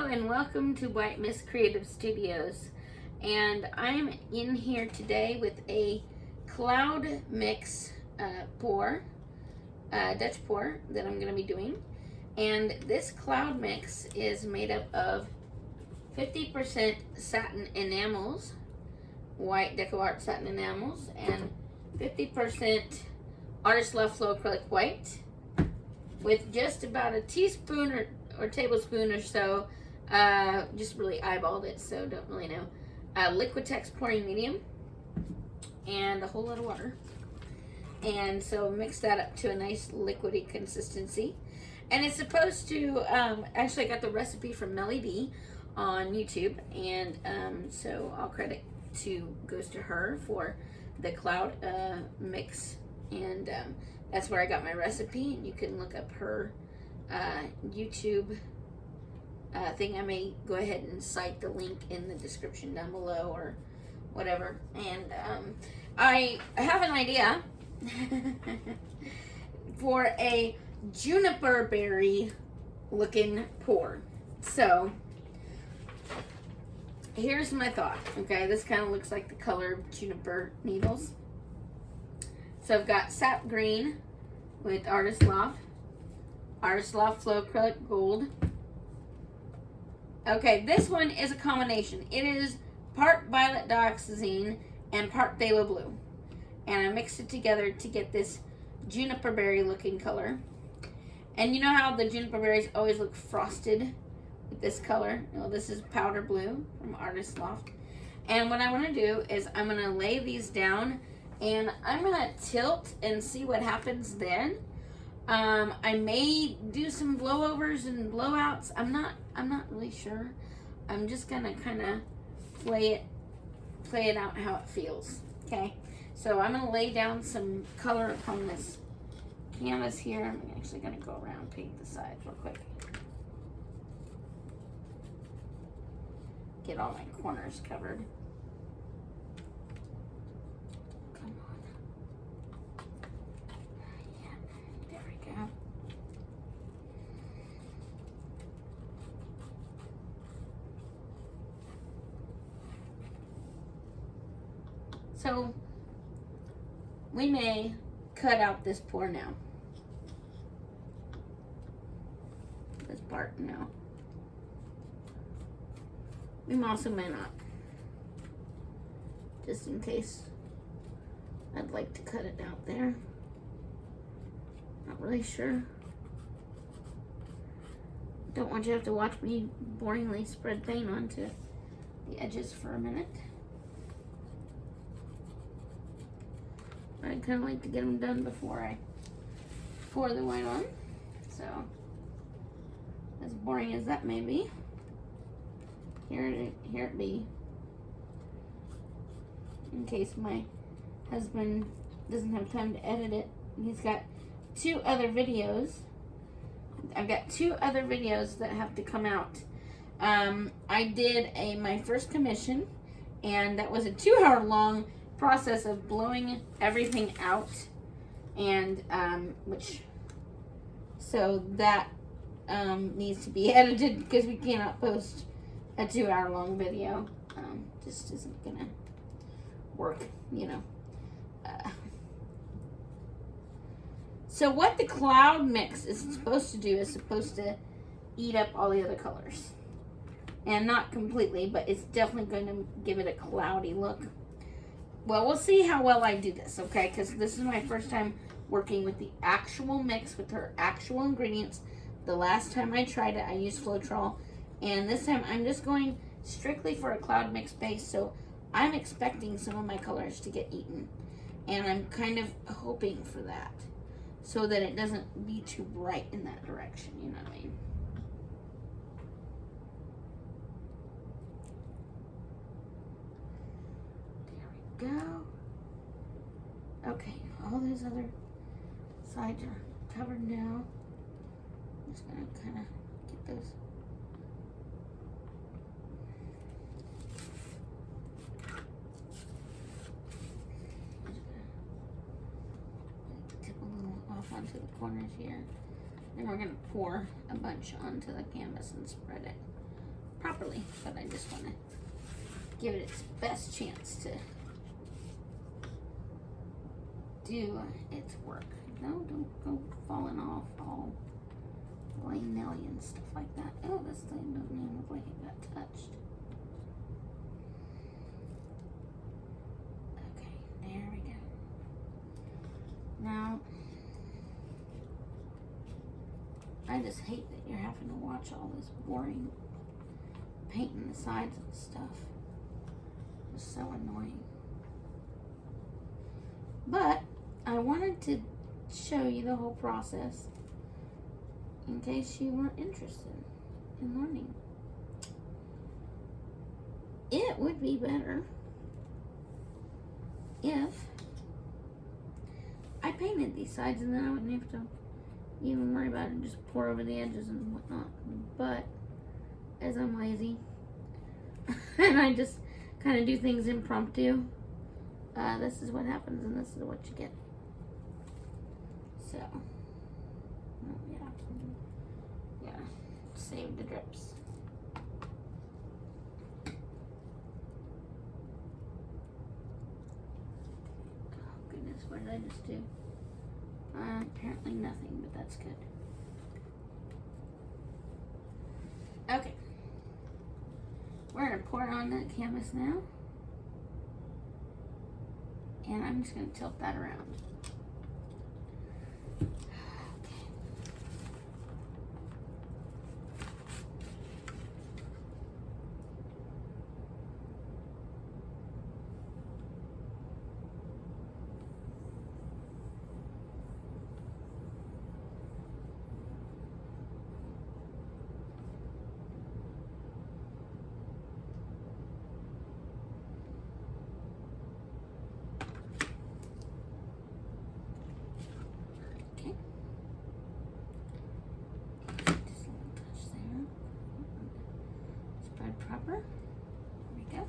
and welcome to White Miss Creative Studios. And I'm in here today with a cloud mix pour, Dutch pour that I'm going to be doing. And this cloud mix is made up of 50% satin enamels, white Deco Art satin enamels, and 50% Artist Love Flow acrylic white, with just about a teaspoon or tablespoon or so, just really eyeballed it, so don't really know, Liquitex pouring medium, and a whole lot of water. And so mix that up to a nice liquidy consistency. And it's supposed to, actually I got the recipe from Mely D on YouTube, and so all credit goes to her for the cloud mix, and that's where I got my recipe, and you can look up her YouTube thing. I may go ahead and cite the link in the description down below or whatever. And I have an idea for a juniper berry looking pour. So here's my thought. Okay, this kind of looks like the color of juniper needles. So I've got sap green with Artist Love Flow acrylic gold. Okay, this one is a combination. It is part violet dioxazine and part phthalo blue, and I mixed it together to get this juniper berry looking color. And you know how the juniper berries always look frosted with this color? Well, this is powder blue from Artist Loft. And what I want to do is I'm going to lay these down, and I'm going to tilt and see what happens then. I may do some blowovers and blowouts. I'm not really sure. I'm just gonna kind of play it out how it feels. Okay, so I'm gonna lay down some color upon this canvas here. I'm actually gonna go around and paint the sides real quick. Get all my corners covered. Come on. Yeah, there we go. So we may cut out this pour now. This part now. We also may not. Just in case. I'd like to cut it out there. Not really sure. Don't want you to have to watch me boringly spread paint onto the edges for a minute. I kind of like to get them done before I pour the white on. So, as boring as that may be, here it be. In case my husband doesn't have time to edit it, he's got two other videos. I've got two other videos that have to come out. I did my first commission, and that was a 2-hour long process of blowing everything out, and so that needs to be edited because we cannot post a 2-hour long video. Just isn't gonna work, you know. So what the cloud mix is supposed to do is supposed to eat up all the other colors, and not completely, but it's definitely going to give it a cloudy look. Well, we'll see how well I do this, okay? Because this is my first time working with the actual mix with her actual ingredients. The last time I tried it, I used Floetrol, and this time I'm just going strictly for a cloud mix base, so I'm expecting some of my colors to get eaten, and I'm kind of hoping for that, so that it doesn't be too bright in that direction, you know what I mean? Go. Okay, all those other sides are covered now. I'm just gonna kind of get those. Tip a little off onto the corners here. Then we're gonna pour a bunch onto the canvas and spread it properly, but I just want to give it its best chance to do its work. No, don't go falling off all willy-nilly and stuff like that. Oh, this thing doesn't even look like it got touched. Okay, there we go. Now, I just hate that you're having to watch all this boring painting the sides and stuff. It's so annoying. But I wanted to show you the whole process in case you weren't interested in learning. It would be better if I painted these sides and then I wouldn't have to even worry about it, just pour over the edges and whatnot. But as I'm lazy and I just kind of do things impromptu, this is what happens and this is what you get. So, yeah, save the drips. Oh goodness, what did I just do? Apparently nothing, but that's good. Okay, we're gonna pour it on that canvas now, and I'm just gonna tilt that around. Proper. There we go.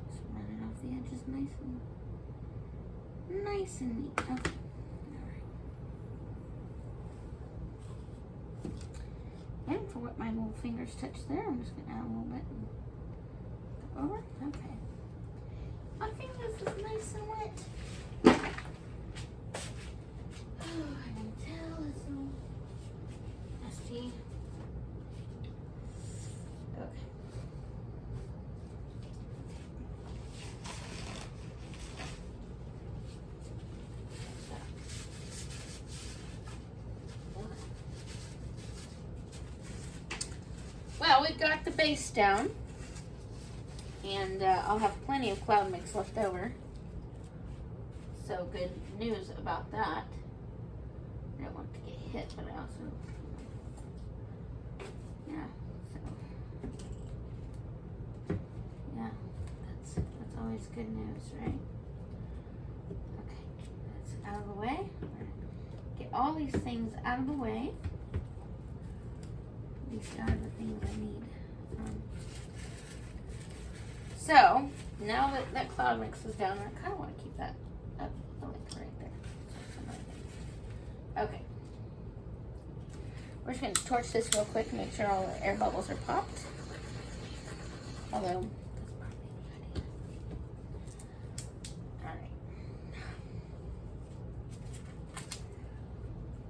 Just run it off the edges nice and neat. Okay. Alright. And for what my little fingers touch there, I'm just gonna add a little bit and go over. Okay. My fingers is nice and wet. Oh, I can tell it's so nasty. Okay. Well, we've got the base down, and I'll have plenty of cloud mix left over. So good news about that. I don't want to get hit, but I also, yeah. Yeah, that's always good news, right? Okay, that's out of the way. We're gonna get all these things out of the way. These are the things I need. So now that that cloud mix is down, I kind of want to keep that up like right there. Okay. We're just going to torch this real quick and make sure all the air bubbles are popped. Although, alright.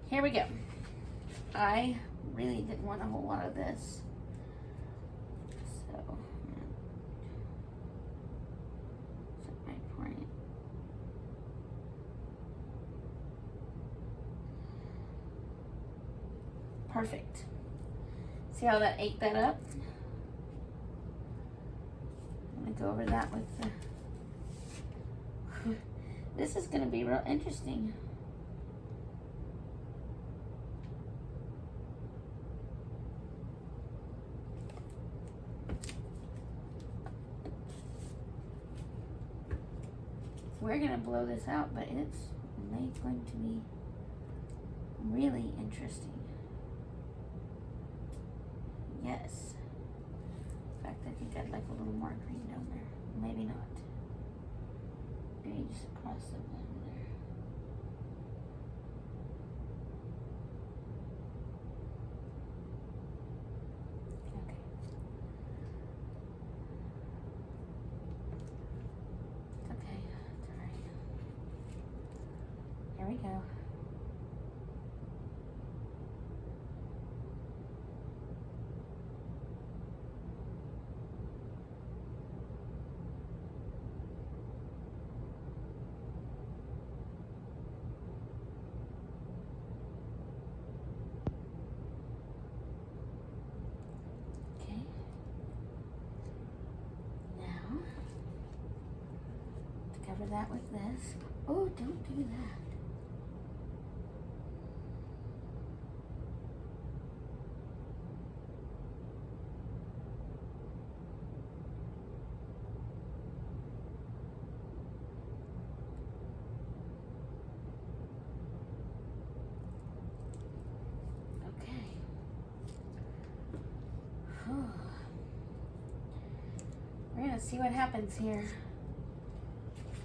Here we go. I really didn't want a whole lot of this. So, I'm pouring it. Perfect. See how that ate that up? I'm gonna go over that with the... This is gonna be real interesting. We're gonna blow this out, but it's going to be really interesting. Yes. In fact, I think I'd like a little more green down there. Maybe not. Maybe just across the bottom there. Okay. we go. Cover that with this. Oh, don't do that. Okay. We're gonna see what happens here.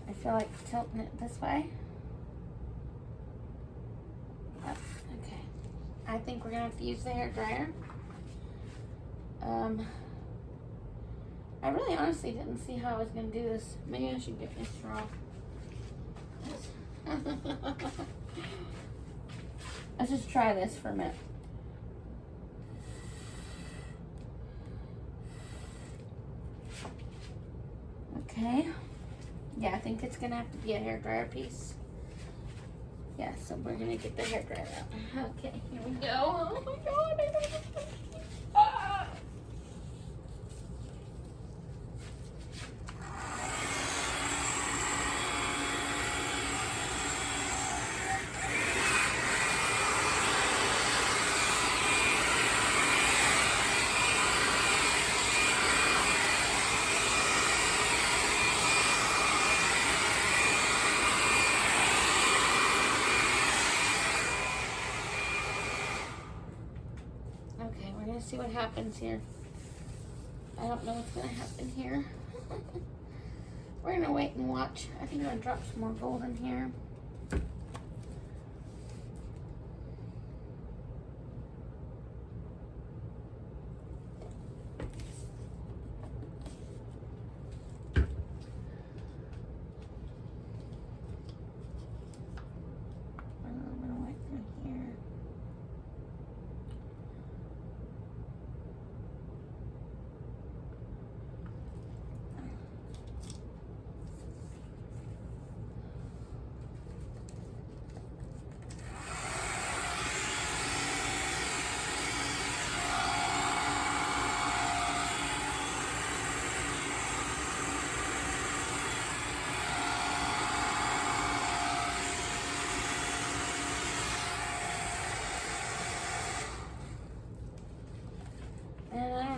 I feel like tilting it this way. Oh, okay. I think we're gonna have to use the hair dryer. I really honestly didn't see how I was gonna do this. Maybe I should get my straw. Let's just try this for a minute. Okay. Yeah, I think it's gonna have to be a hairdryer piece. Yeah, so we're gonna get the hairdryer out. Okay, here we go. Oh my god, I don't know. Ah! Okay, we're gonna see what happens here. I don't know what's gonna happen here. We're gonna wait and watch. I think I'm gonna drop some more gold in here.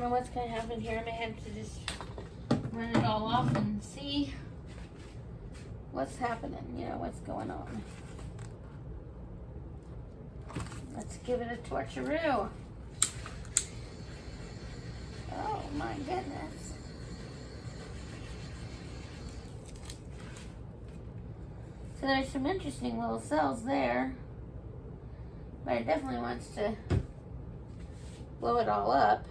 What's gonna happen here? I may have to just run it all off and see what's happening, you know, what's going on. Let's give it a torcheroo. Oh my goodness. So there's some interesting little cells there, but it definitely wants to blow it all up.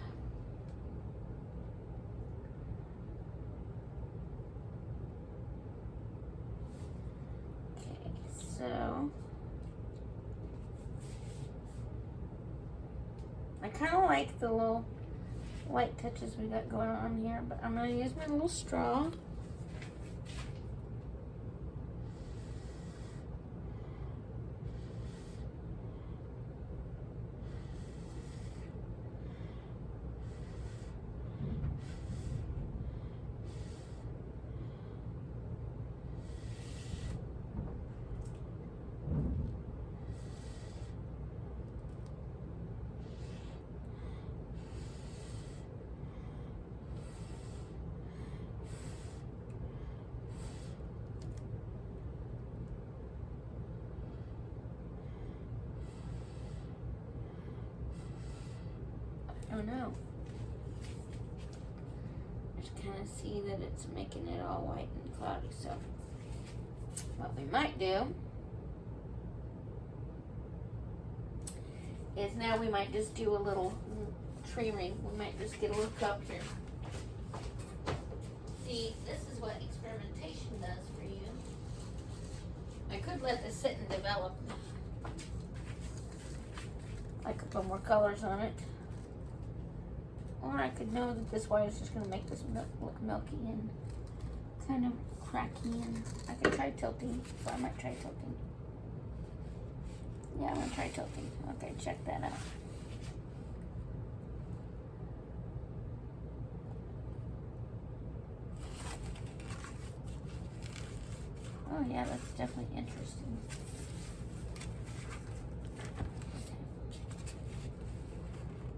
So I kind of like the little white touches we got going on here, but I'm going to use my little straw. Oh no. I just kind of see that it's making it all white and cloudy, so what we might do is now we might just do a little tree ring. We might just get a little cup here. See, this is what experimentation does for you. I could let this sit and develop. I could put more colors on it. Or I could know that this white is just going to make this look milky and kind of cracky. And I could try tilting, so I might try tilting. Yeah, I'm going to try tilting. Okay, check that out. Oh yeah, that's definitely interesting.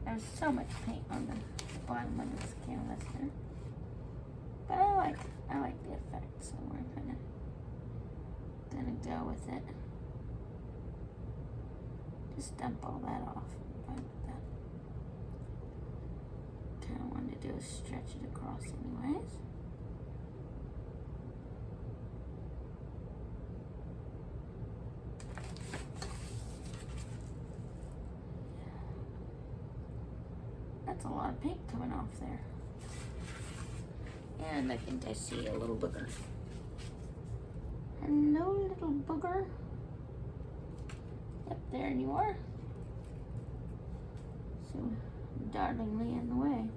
There's so much paint on the bottom of this canvas here. But I like the effect, so we're gonna go with it. Just dump all that off. I'm fine with that. Kinda wanted to do is stretch it across anyways. That's a lot of paint coming off there. And I think I see a little booger. Hello, little booger. Yep, there you are. So darlingly in the way.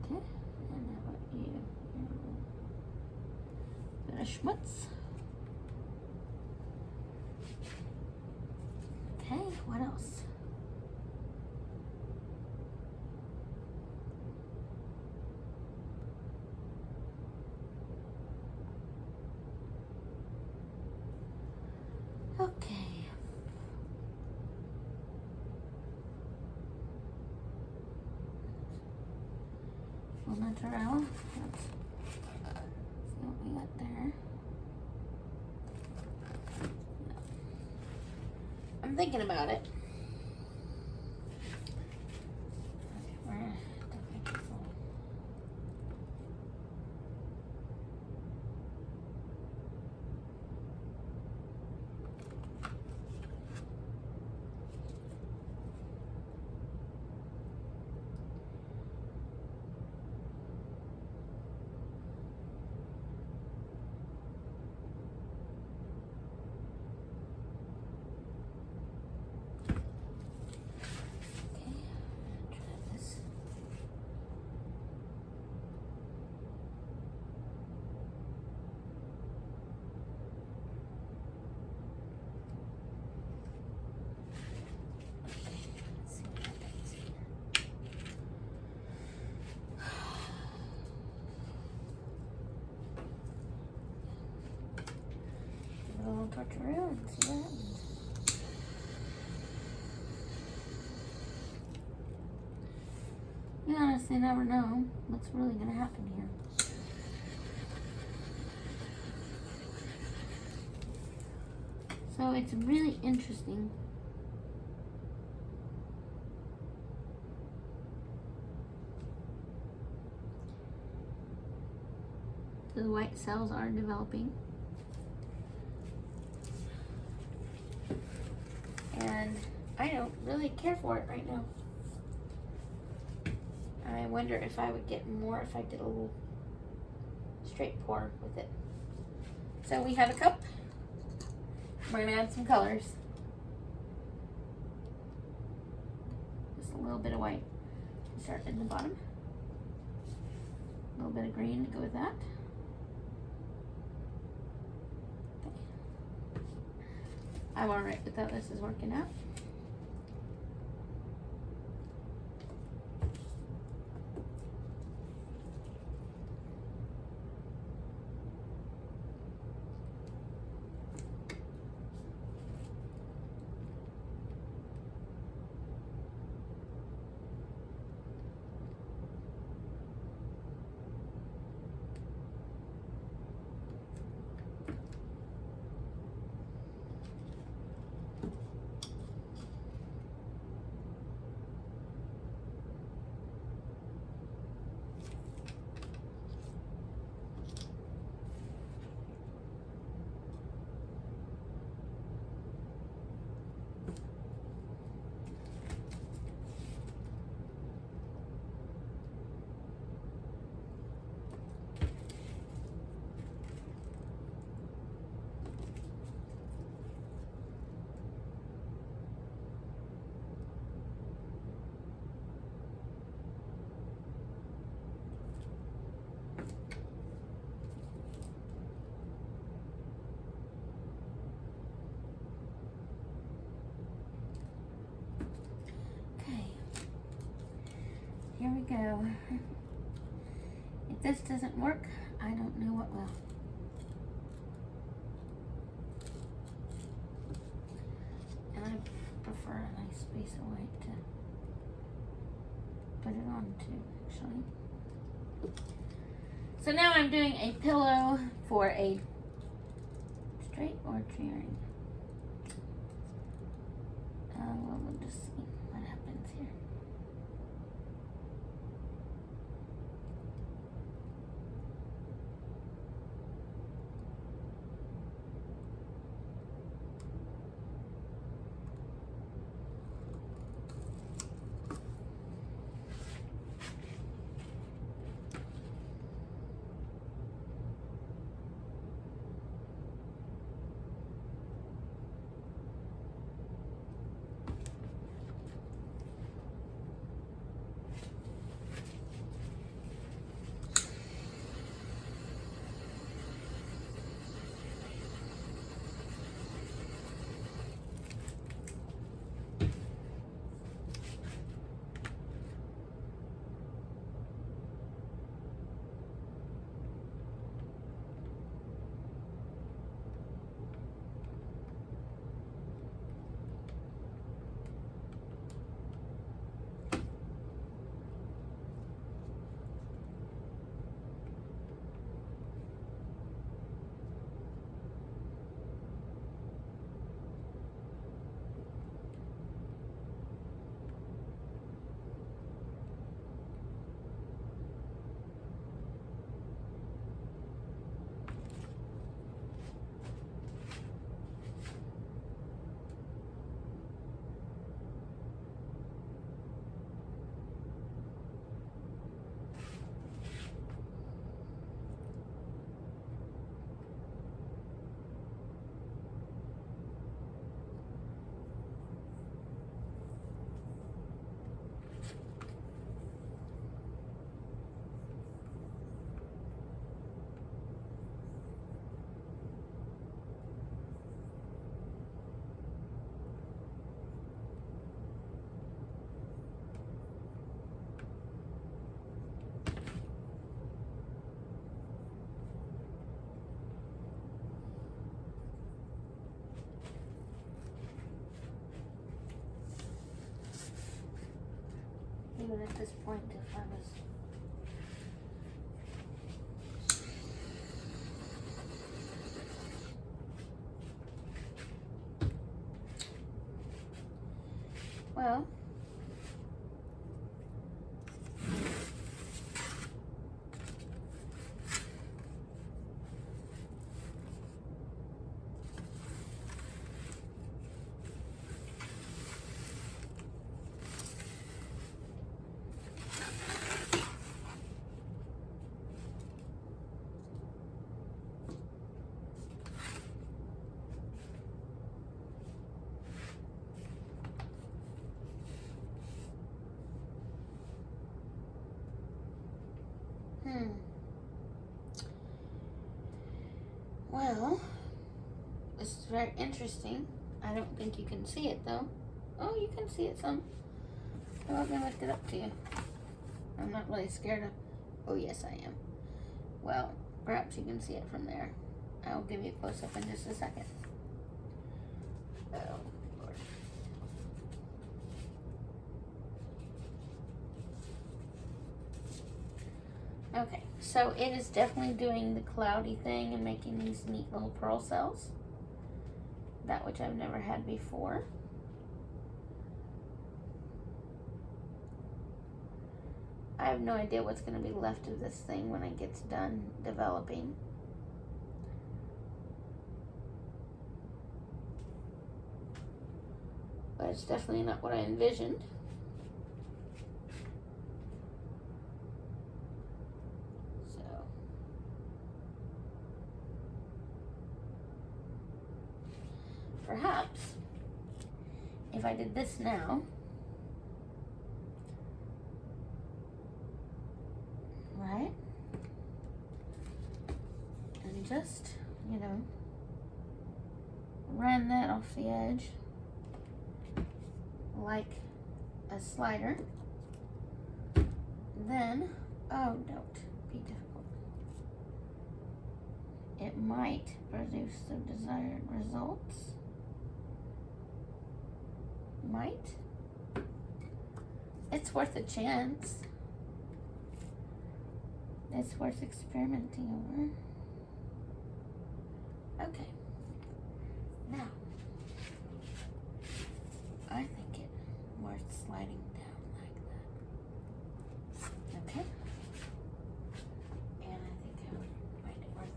Okay, and how about you? Bit of schmutz. Okay, what else? Okay. Full mozzarella. Let's see what we got there. I'm thinking about it. Okay, we're gonna make it full. Torch around and see what happens. You honestly never know what's really going to happen here. So it's really interesting. The white cells are developing. And I don't really care for it right now. I wonder if I would get more if I did a little straight pour with it. So we have a cup. We're gonna add some colors. Just a little bit of white. Start in the bottom. A little bit of green to go with that. I'm alright with how this is working out. go. If this doesn't work, I don't know what will. And I prefer a nice piece of white to put it on too, actually. So now I'm doing a pillow for a straight or tearing. Well, we'll just see what happens here. Even at this point, if I was well, well, this is very interesting. I don't think you can see it though. Oh, you can see it some. So let me lift it up to you. I'm not really scared of. Oh, yes, I am. Well, perhaps you can see it from there. I will give you a close up in just a second. Oh, Lord. Okay, so it is definitely doing the cloudy thing and making these neat little pearl cells. That which I've never had before. I have no idea what's going to be left of this thing when it gets done developing. But it's definitely not what I envisioned. So, perhaps, if I did this now, right? And just, you know, ran that off the edge like a slider. And then, oh, don't be difficult. It might produce the desired results. Might. It's worth a chance. It's worth experimenting over. Okay. Now, I think it worth sliding down like that. Okay? And I think I would find it worth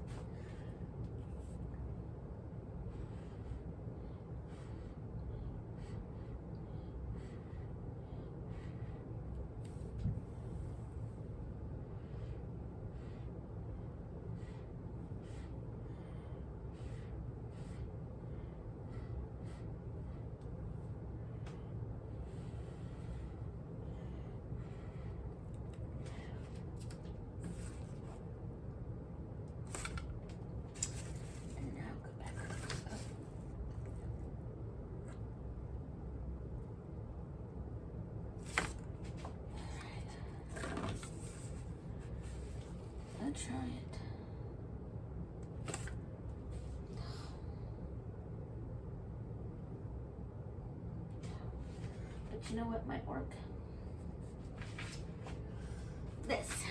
try it. But you know what might work? This.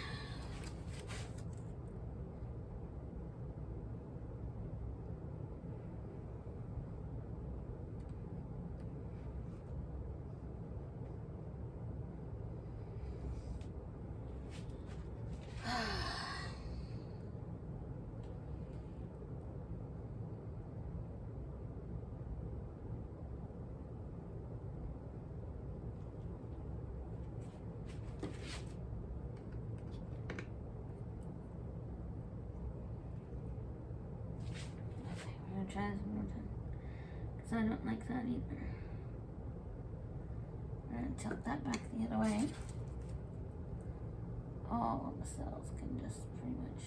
Try this one more time, because I don't like that either. I'm going to tilt that back the other way. All of the cells can just pretty much